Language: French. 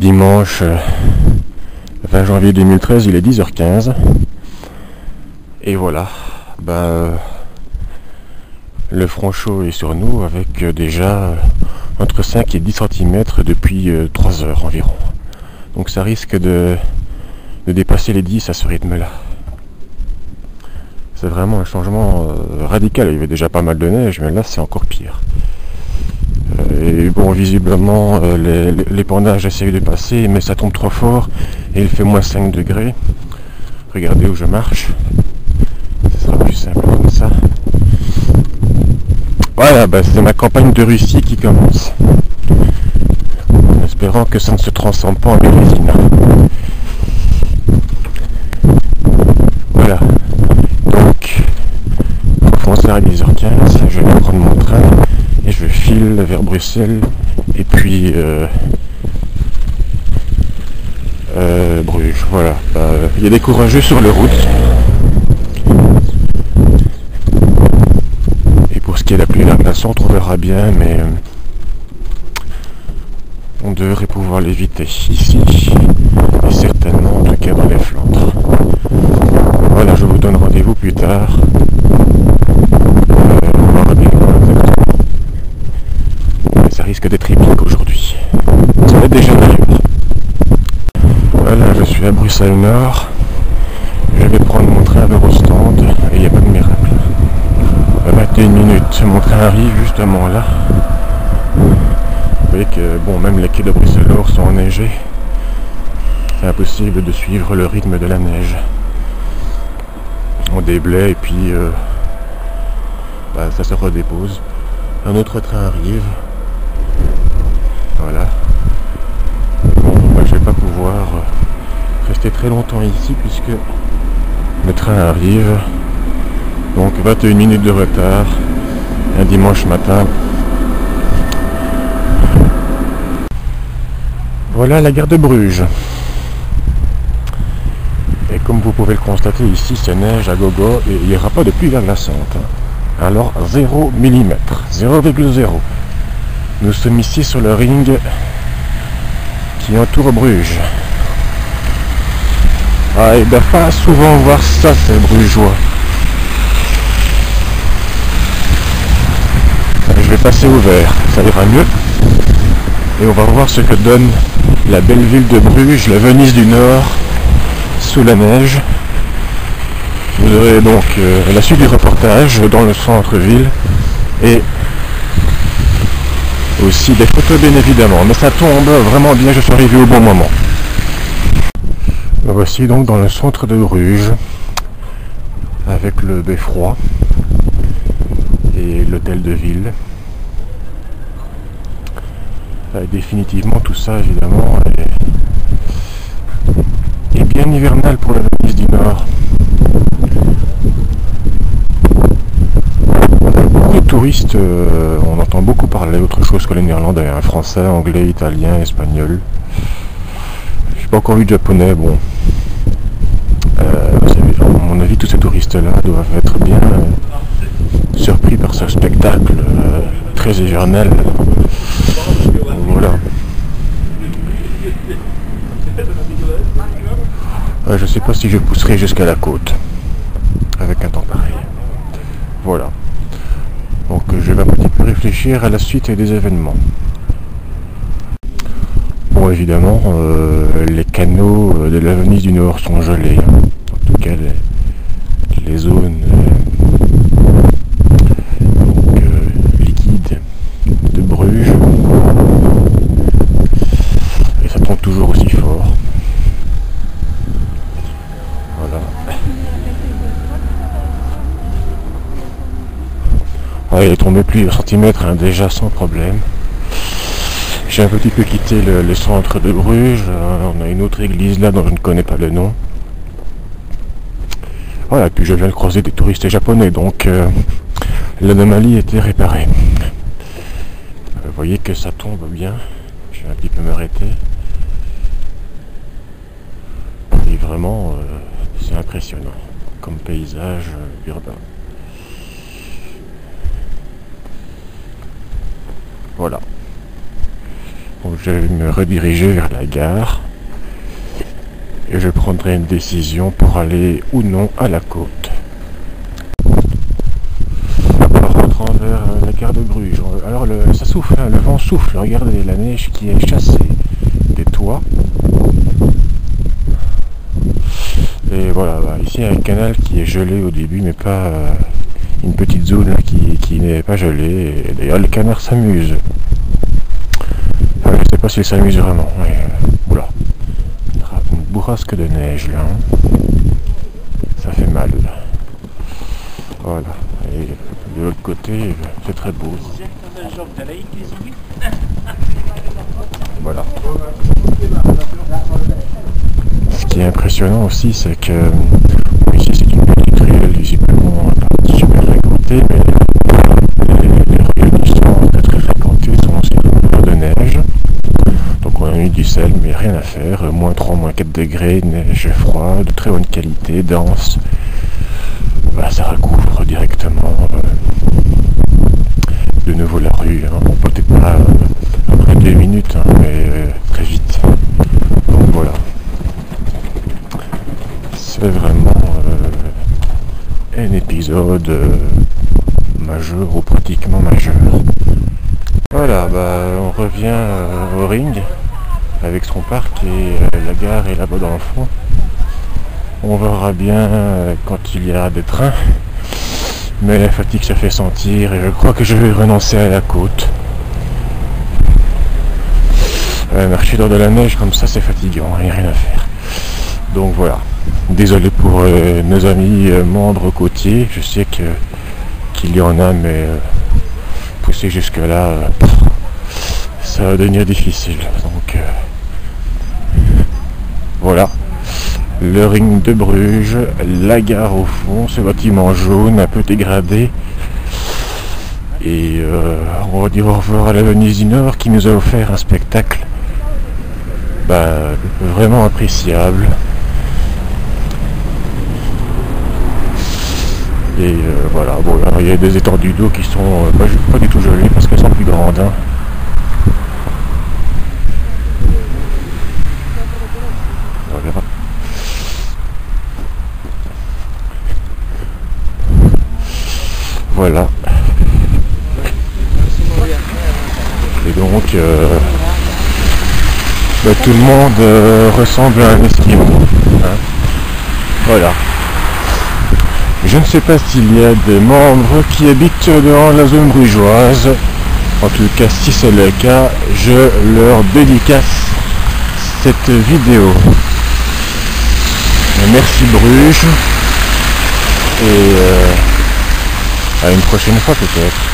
Dimanche 20 janvier 2013, il est 10h15. Et voilà, le front chaud est sur nous avec déjà entre 5 et 10 cm depuis 3 heures environ. Donc ça risque de dépasser les 10 à ce rythme-là. C'est vraiment un changement radical. Il y avait déjà pas mal de neige, mais là c'est encore pire. Et bon, visiblement, l'épandage essaye de passer, mais ça tombe trop fort et il fait moins 5 degrés. Regardez où je marche. Ce sera plus simple comme ça. Voilà, c'est ma campagne de Russie qui commence. En espérant que ça ne se transforme pas en Bérésina. Voilà. Donc, pour foncer à 10h15, je vais prendre mon train et je file vers Bruxelles et puis Bruges. Voilà. Il y a des courageux sur les routes. Et pour ce qui est de la pluie et la glaçante, on verra bien, mais on devrait pouvoir l'éviter ici et certainement en tout cas dans les Flandres. Voilà, je vous donne rendez-vous plus tard. Mais ça risque d'être épique aujourd'hui. Ça va être déjà d'ailleurs. Voilà, je suis à Bruxelles Nord. Je vais prendre mon train vers Ostende et il n'y a pas de miracle. À 21 minutes, mon train arrive justement là. Vous voyez que bon, même les quais de Bruxelles Nord sont enneigés. C'est impossible de suivre le rythme de la neige. On déblaye et puis ça se redépose. Un autre train arrive. Voilà. Bon, je vais pas pouvoir rester très longtemps ici puisque le train arrive. Donc 21 minutes de retard. Un dimanche matin. Voilà la gare de Bruges. Et comme vous pouvez le constater ici, c'est neige à gogo et il n'y aura pas de pluie glaçante. Alors 0 mm, 0,0. Nous sommes ici sur le ring qui entoure Bruges. Ah, il ne doit pas souvent voir ça, ces brugeois. Je vais passer au vert, ça ira mieux. Et on va voir ce que donne la belle ville de Bruges, la Venise du Nord, sous la neige. Vous aurez donc la suite du reportage dans le centre-ville et aussi des photos bien évidemment. Mais ça tombe vraiment bien, je suis arrivé au bon moment. Voici donc dans le centre de Bruges avec le beffroi et l'hôtel de ville. Définitivement tout ça évidemment est bien hivernal pour la Venise du Nord. Beaucoup de touristes, on entend beaucoup parler autre chose que les néerlandais, français, anglais, italien, espagnol. Je n'ai pas encore vu de japonais, bon. Vous savez, à mon avis, tous ces touristes-là doivent être bien surpris par ce spectacle très hivernal. Voilà. Je sais pas si je pousserai jusqu'à la côte avec un temps pareil. Voilà. Donc je vais un petit peu réfléchir à la suite des événements. Bon, évidemment, les canaux de la Venise du Nord sont gelés. En tout cas, les zones liquides de Bruges. Et ça tombe toujours aussi fort. Voilà. Il est tombé plus de centimètres déjà sans problème. J'ai un petit peu quitté le centre de Bruges. On a une autre église là dont je ne connais pas le nom. Voilà, puis je viens de croiser des touristes japonais, donc l'anomalie était réparée. Vous voyez que ça tombe bien. Je vais un petit peu m'arrêter. Et vraiment, c'est impressionnant comme paysage urbain. Voilà. Donc je vais me rediriger vers la gare et je prendrai une décision pour aller ou non à la côte. En rentrant vers la gare de Bruges. Alors ça souffle, hein, le vent souffle, regardez la neige qui est chassée des toits. Et voilà, ici il y a un canal qui est gelé au début, mais pas une petite zone là, qui n'est pas gelée. Et d'ailleurs le canard s'amuse. Je ne sais pas s'il s'amuse vraiment. Mais, oula, une bourrasque de neige là. Hein. Ça fait mal. Voilà. Et de l'autre côté, c'est très beau. Voilà. Ce qui est impressionnant aussi, c'est que ici c'est une petite ruelle visiblement pas super fréquentée, mais les ruelles qui sont très fréquentées sont aussi couvertes de neige. Donc on a eu du sel, mais rien à faire. Moins 3, moins 4 degrés, neige froide, de très bonne qualité, dense. Voilà, ça recouvre directement de nouveau la rue. Hein. Bon, peut-être pas après 2 minutes, hein, mais très vite. Donc voilà. C'est vraiment un épisode majeur ou pratiquement majeur. Voilà, on revient au ring avec son parc et la gare est là-bas dans le fond. On verra bien quand il y a des trains, mais la fatigue se fait sentir et je crois que je vais renoncer à la côte. Marcher dans de la neige comme ça c'est fatigant, il n'y a rien à faire. Donc voilà, désolé pour nos amis membres côtiers, je sais qu'il y en a, mais pousser jusque là, ça va devenir difficile. Donc voilà. Le ring de Bruges, la gare au fond, ce bâtiment jaune un peu dégradé. Et on va dire au revoir à la Venise du Nord qui nous a offert un spectacle vraiment appréciable. Et voilà, bon, alors, il y a des étendues d'eau qui sont pas du tout gelées parce qu'elles sont plus grandes. Hein. Voilà. Voilà. Et donc, tout le monde ressemble à un esquimau. Hein. Voilà. Je ne sais pas s'il y a des membres qui habitent dans la zone brugeoise. En tout cas, si c'est le cas, je leur dédicace cette vidéo. Merci Bruges. Et à une prochaine fois peut-être.